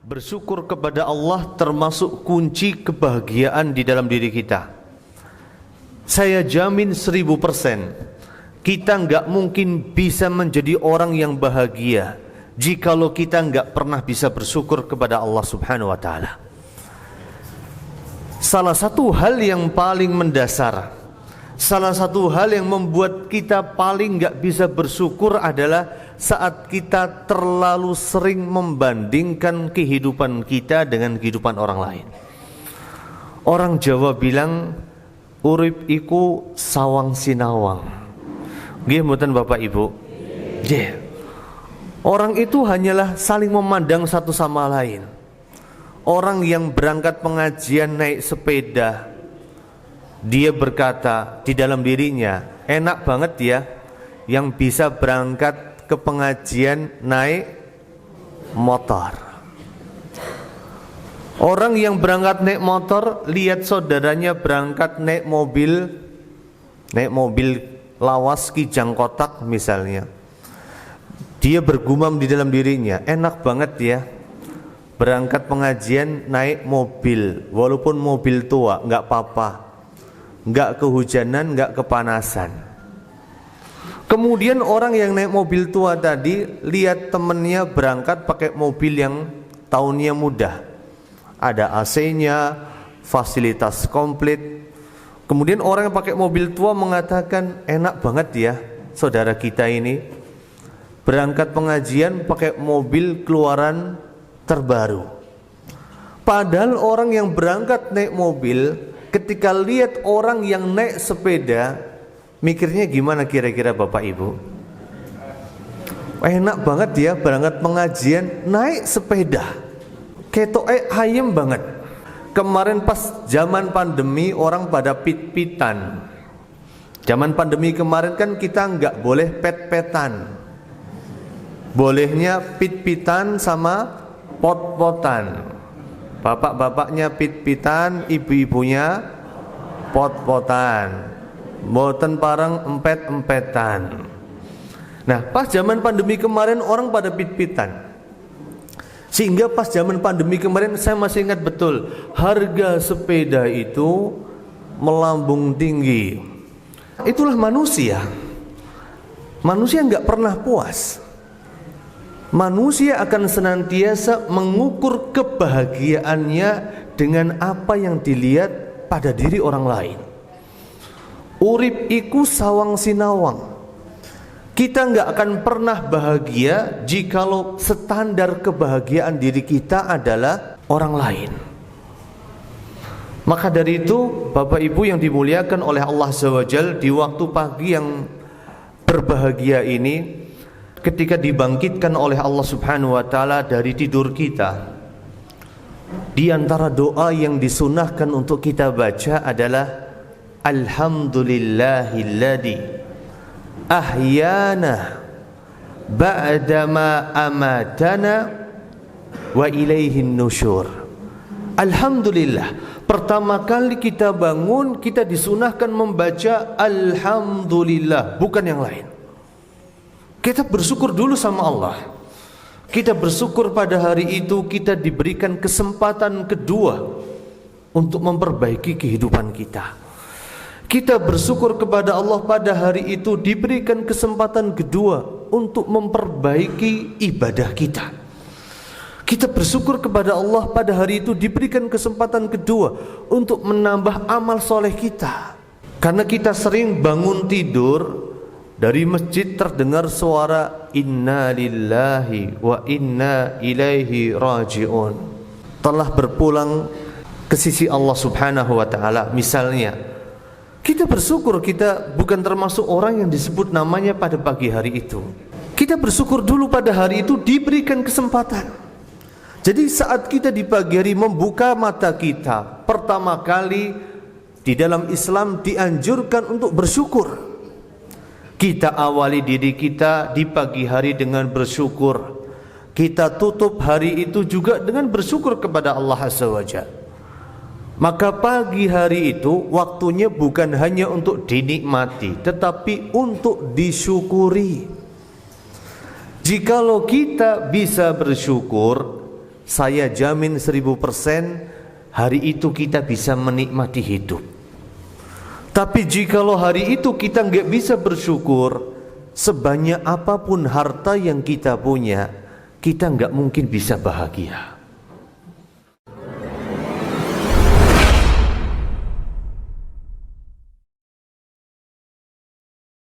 Bersyukur kepada Allah termasuk kunci kebahagiaan di dalam diri kita. Saya jamin 1000% kita nggak mungkin bisa menjadi orang yang bahagia jikalau kita nggak pernah bisa bersyukur kepada Allah Subhanahu wa Ta'ala. Salah satu hal yang paling mendasar, salah satu hal yang membuat kita paling nggak bisa bersyukur adalah saat kita terlalu sering membandingkan kehidupan kita dengan kehidupan orang lain. Orang Jawa bilang urip iku sawang sinawang. Nggih mboten Bapak Ibu? Nggih. Orang itu hanyalah saling memandang satu sama lain. Orang yang berangkat pengajian naik sepeda, dia berkata di dalam dirinya, enak banget ya yang bisa berangkat ke pengajian naik motor. Orang yang berangkat naik motor lihat saudaranya berangkat naik mobil lawas kijang kotak misalnya. Dia bergumam di dalam dirinya, enak banget ya berangkat pengajian naik mobil, walaupun mobil tua nggak apa-apa, nggak kehujanan, nggak kepanasan. Kemudian orang yang naik mobil tua tadi lihat temennya berangkat pakai mobil yang tahunnya muda, ada AC-nya, fasilitas komplit. Kemudian orang yang pakai mobil tua mengatakan, enak banget ya saudara kita ini berangkat pengajian pakai mobil keluaran terbaru. Padahal orang yang berangkat naik mobil ketika lihat orang yang naik sepeda, mikirnya gimana kira-kira Bapak Ibu? Enak banget ya berangkat pengajian naik sepeda, ketoke ayem banget. Kemarin pas zaman pandemi orang pada pit-pitan. Zaman pandemi kemarin kan kita nggak boleh pet-petan, bolehnya pit-pitan sama pot-potan. Bapak-bapaknya pit-pitan, ibu-ibunya pot-potan, mboten pareng empet-empetan. Nah, pas zaman pandemi kemarin orang pada pit-pitan. Sehingga pas zaman pandemi kemarin saya masih ingat betul, harga sepeda itu melambung tinggi. Itulah manusia. Manusia enggak pernah puas. Manusia akan senantiasa mengukur kebahagiaannya dengan apa yang dilihat pada diri orang lain. Urip iku sawang sinawang. Kita nggak akan pernah bahagia jikalau standar kebahagiaan diri kita adalah orang lain. Maka dari itu Bapak Ibu yang dimuliakan oleh Allah SWT, di waktu pagi yang berbahagia ini, ketika dibangkitkan oleh Allah Subhanahu wa Ta'ala dari tidur kita, di antara doa yang disunahkan untuk kita baca adalah Alhamdulillahilladzi ahyana ba'dama amatana wa ilaihin nusyur. Alhamdulillah, pertama kali kita bangun kita disunahkan membaca Alhamdulillah, bukan yang lain. Kita bersyukur dulu sama Allah. Kita bersyukur pada hari itu kita diberikan kesempatan kedua untuk memperbaiki kehidupan kita. Kita bersyukur kepada Allah pada hari itu diberikan kesempatan kedua untuk memperbaiki ibadah kita. Kita bersyukur kepada Allah pada hari itu diberikan kesempatan kedua untuk menambah amal soleh kita. Karena kita sering bangun tidur, dari masjid terdengar suara Inna lillahi wa inna ilaihi raji'un, telah berpulang ke sisi Allah Subhanahu wa Ta'ala. Misalnya kita bersyukur kita bukan termasuk orang yang disebut namanya pada pagi hari itu. Kita bersyukur dulu pada hari itu diberikan kesempatan. Jadi saat kita di pagi hari membuka mata kita, pertama kali di dalam Islam dianjurkan untuk bersyukur. Kita awali diri kita di pagi hari dengan bersyukur. Kita tutup hari itu juga dengan bersyukur kepada Allah Azza wa Jalla. Maka pagi hari itu waktunya bukan hanya untuk dinikmati, tetapi untuk disyukuri. Jikalau kita bisa bersyukur, saya jamin 1000% hari itu kita bisa menikmati hidup. Tapi jikalau hari itu kita nggak bisa bersyukur, sebanyak apapun harta yang kita punya, kita nggak mungkin bisa bahagia.